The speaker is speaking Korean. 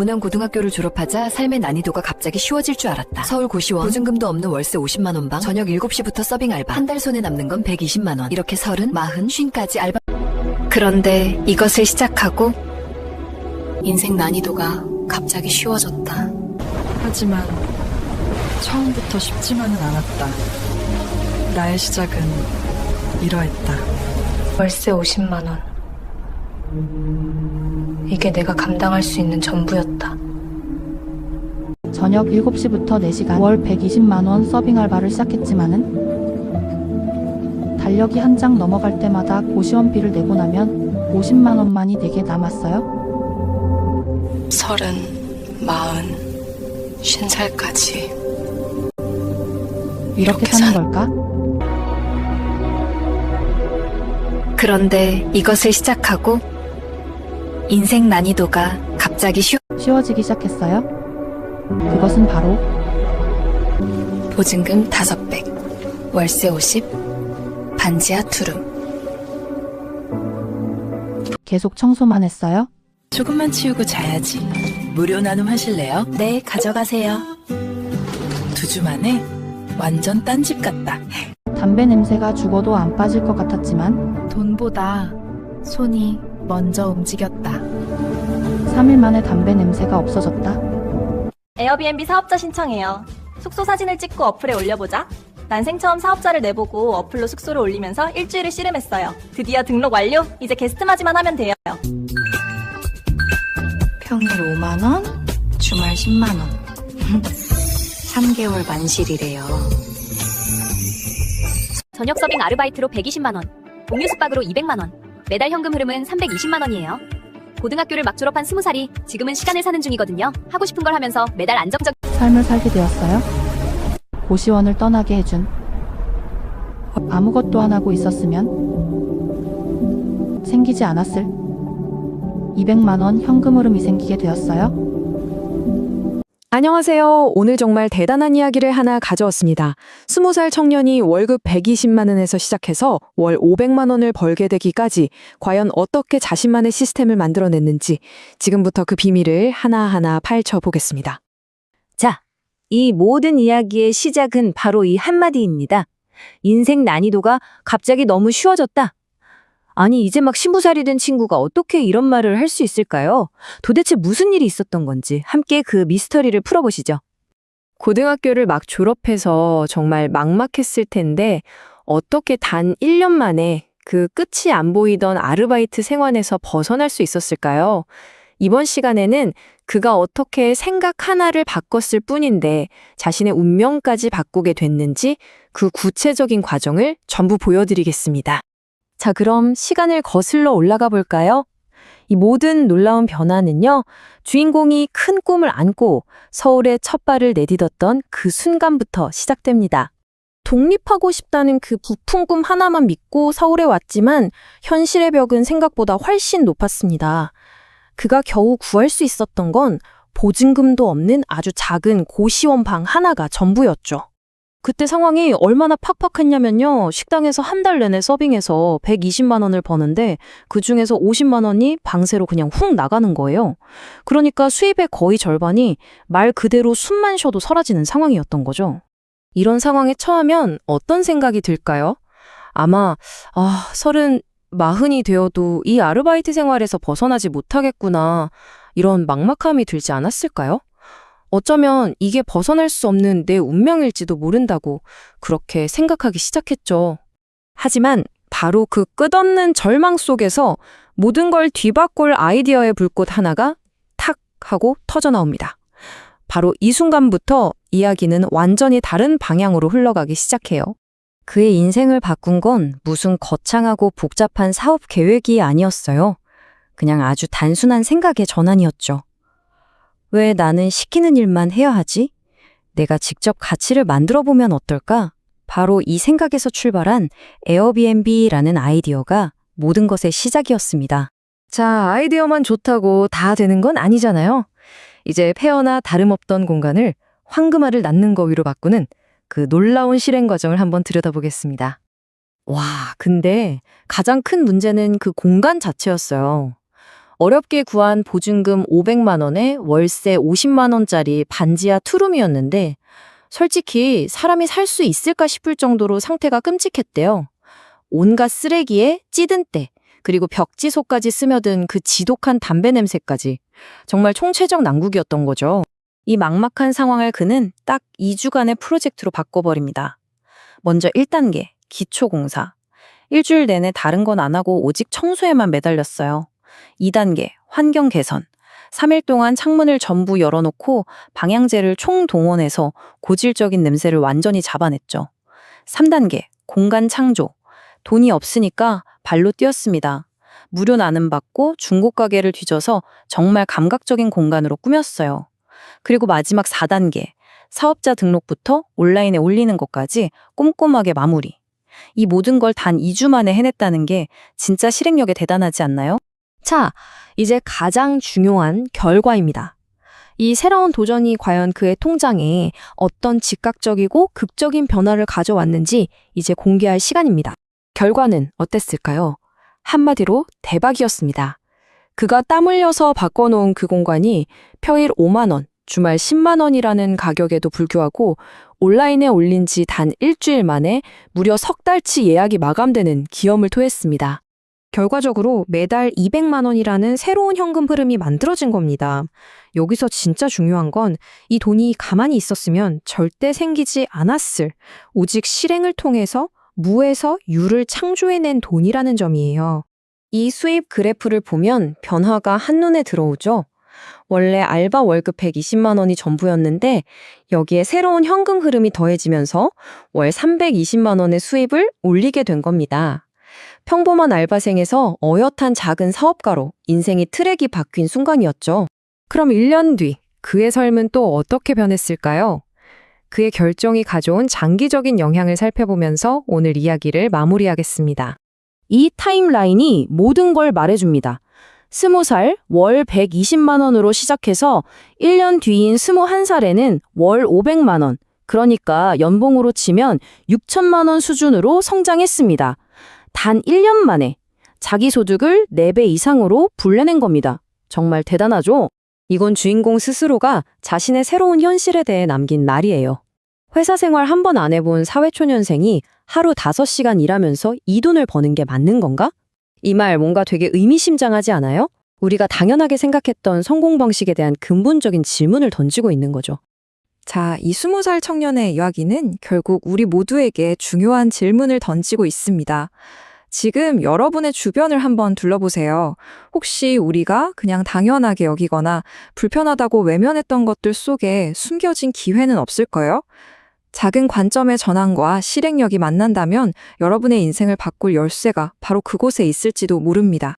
문양고등학교를 졸업하자 삶의 난이도가 갑자기 쉬워질 줄 알았다. 서울 고시원, 보증금도 없는 월세 50만 원 방, 저녁 7시부터 서빙 알바, 한 달 손에 남는 건 120만 원. 이렇게 30, 40, 50까지 알바. 그런데 이것을 시작하고 인생 난이도가 갑자기 쉬워졌다. 하지만 처음부터 쉽지만은 않았다. 나의 시작은 이러했다. 월세 50만 원. 이게 내가 감당할 수 있는 전부였다. 저녁 7시부터 4시간 월 120만 원 서빙 알바를 시작했지만은 달력이 한 장 넘어갈 때마다 고시원비를 내고 나면 50만 원만이 내게 남았어요. 30, 40, 50살까지 이렇게 사는 걸까? 그런데 이것을 시작하고 인생 난이도가 갑자기 쉬워지기 시작했어요. 그것은 바로 보증금 500, 월세 50, 반지하 투룸. 계속 청소만 했어요. 조금만 치우고 자야지. 무료 나눔 하실래요? 네, 가져가세요. 2주 만에 완전 딴집 같다. 담배 냄새가 죽어도 안 빠질 것 같았지만 돈보다 손이 먼저 움직였다. 3일 만에 담배 냄새가 없어졌다. 에어비앤비 사업자 신청해요. 숙소 사진을 찍고 어플에 올려보자. 난생 처음 사업자를 내보고 어플로 숙소를 올리면서 일주일을 씨름했어요. 드디어 등록 완료! 이제 게스트 맞이만 하면 돼요. 평일 5만 원, 주말 10만 원. 3개월 만실이래요. 저녁 서빙 아르바이트로 120만 원, 공유 숙박으로 200만 원, 매달 현금 흐름은 320만 원이에요. 고등학교를 막 졸업한 20살이 지금은 시간을 사는 중이거든요. 하고 싶은 걸 하면서 매달 안정적 삶을 살게 되었어요. 고시원을 떠나게 해준 아무것도 안 하고 있었으면 생기지 않았을 200만 원 현금 흐름이 생기게 되었어요. 안녕하세요. 오늘 정말 대단한 이야기를 하나 가져왔습니다. 20살 청년이 월급 120만 원에서 시작해서 월 500만 원을 벌게 되기까지 과연 어떻게 자신만의 시스템을 만들어냈는지 지금부터 그 비밀을 하나하나 파헤쳐보겠습니다. 자, 이 모든 이야기의 시작은 바로 이 한마디입니다. 인생 난이도가 갑자기 너무 쉬워졌다. 아니, 이제 막 20살이 된 친구가 어떻게 이런 말을 할 수 있을까요? 도대체 무슨 일이 있었던 건지 함께 그 미스터리를 풀어보시죠. 고등학교를 막 졸업해서 정말 막막했을 텐데 어떻게 단 1년 만에 그 끝이 안 보이던 아르바이트 생활에서 벗어날 수 있었을까요? 이번 시간에는 그가 어떻게 생각 하나를 바꿨을 뿐인데 자신의 운명까지 바꾸게 됐는지 그 구체적인 과정을 전부 보여드리겠습니다. 자, 그럼 시간을 거슬러 올라가 볼까요? 이 모든 놀라운 변화는요, 주인공이 큰 꿈을 안고 서울에 첫 발을 내딛었던 그 순간부터 시작됩니다. 독립하고 싶다는 그 부푼 꿈 하나만 믿고 서울에 왔지만 현실의 벽은 생각보다 훨씬 높았습니다. 그가 겨우 구할 수 있었던 건 보증금도 없는 아주 작은 고시원 방 하나가 전부였죠. 그때 상황이 얼마나 팍팍했냐면요. 식당에서 한 달 내내 서빙해서 120만 원을 버는데 그중에서 50만 원이 방세로 그냥 훅 나가는 거예요. 그러니까 수입의 거의 절반이 말 그대로 숨만 쉬어도 사라지는 상황이었던 거죠. 이런 상황에 처하면 어떤 생각이 들까요? 아마 30, 40이 되어도 이 아르바이트 생활에서 벗어나지 못하겠구나, 이런 막막함이 들지 않았을까요? 어쩌면 이게 벗어날 수 없는 내 운명일지도 모른다고 그렇게 생각하기 시작했죠. 하지만 바로 그 끝없는 절망 속에서 모든 걸 뒤바꿀 아이디어의 불꽃 하나가 탁 하고 터져나옵니다. 바로 이 순간부터 이야기는 완전히 다른 방향으로 흘러가기 시작해요. 그의 인생을 바꾼 건 무슨 거창하고 복잡한 사업 계획이 아니었어요. 그냥 아주 단순한 생각의 전환이었죠. 왜 나는 시키는 일만 해야 하지? 내가 직접 가치를 만들어 보면 어떨까? 바로 이 생각에서 출발한 에어비앤비라는 아이디어가 모든 것의 시작이었습니다. 자, 아이디어만 좋다고 다 되는 건 아니잖아요. 이제 폐허나 다름없던 공간을 황금알을 낳는 거위로 바꾸는 그 놀라운 실행 과정을 한번 들여다보겠습니다. 와, 근데 가장 큰 문제는 그 공간 자체였어요. 어렵게 구한 보증금 500만 원에 월세 50만 원짜리 반지하 투룸이었는데 솔직히 사람이 살 수 있을까 싶을 정도로 상태가 끔찍했대요. 온갖 쓰레기에 찌든 때, 그리고 벽지소까지 스며든 그 지독한 담배 냄새까지 정말 총체적 난국이었던 거죠. 이 막막한 상황을 그는 딱 2주간의 프로젝트로 바꿔버립니다. 먼저 1단계, 기초공사. 일주일 내내 다른 건 안 하고 오직 청소에만 매달렸어요. 2단계, 환경 개선. 3일 동안 창문을 전부 열어놓고 방향제를 총동원해서 고질적인 냄새를 완전히 잡아냈죠. 3단계, 공간 창조. 돈이 없으니까 발로 뛰었습니다. 무료 나눔 받고 중고 가게를 뒤져서 정말 감각적인 공간으로 꾸몄어요. 그리고 마지막 4단계, 사업자 등록부터 온라인에 올리는 것까지 꼼꼼하게 마무리. 이 모든 걸 단 2주 만에 해냈다는 게 진짜 실행력에 대단하지 않나요? 자, 이제 가장 중요한 결과입니다. 이 새로운 도전이 과연 그의 통장에 어떤 즉각적이고 극적인 변화를 가져왔는지 이제 공개할 시간입니다. 결과는 어땠을까요? 한마디로 대박이었습니다. 그가 땀 흘려서 바꿔놓은 그 공간이 평일 5만 원, 주말 10만 원이라는 가격에도 불구하고 온라인에 올린 지 단 일주일 만에 무려 석 달치 예약이 마감되는 기염을 토했습니다. 결과적으로 매달 200만 원이라는 새로운 현금 흐름이 만들어진 겁니다. 여기서 진짜 중요한 건 이 돈이 가만히 있었으면 절대 생기지 않았을, 오직 실행을 통해서 무에서 유를 창조해낸 돈이라는 점이에요. 이 수입 그래프를 보면 변화가 한눈에 들어오죠. 원래 알바 월급 120만 원이 전부였는데 여기에 새로운 현금 흐름이 더해지면서 월 320만 원의 수입을 올리게 된 겁니다. 평범한 알바생에서 어엿한 작은 사업가로 인생의 트랙이 바뀐 순간이었죠. 그럼 1년 뒤 그의 삶은 또 어떻게 변했을까요? 그의 결정이 가져온 장기적인 영향을 살펴보면서 오늘 이야기를 마무리하겠습니다. 이 타임라인이 모든 걸 말해줍니다. 20살 월 120만 원으로 시작해서 1년 뒤인 21살에는 월 500만 원, 그러니까 연봉으로 치면 6천만 원 수준으로 성장했습니다. 단 1년 만에 자기 소득을 4배 이상으로 불려낸 겁니다. 정말 대단하죠? 이건 주인공 스스로가 자신의 새로운 현실에 대해 남긴 말이에요. 회사 생활 한 번 안 해본 사회초년생이 하루 5시간 일하면서 이 돈을 버는 게 맞는 건가? 이 말 뭔가 되게 의미심장하지 않아요? 우리가 당연하게 생각했던 성공 방식에 대한 근본적인 질문을 던지고 있는 거죠. 자, 이 20살 청년의 이야기는 결국 우리 모두에게 중요한 질문을 던지고 있습니다. 지금 여러분의 주변을 한번 둘러보세요. 혹시 우리가 그냥 당연하게 여기거나 불편하다고 외면했던 것들 속에 숨겨진 기회는 없을까요? 작은 관점의 전환과 실행력이 만난다면 여러분의 인생을 바꿀 열쇠가 바로 그곳에 있을지도 모릅니다.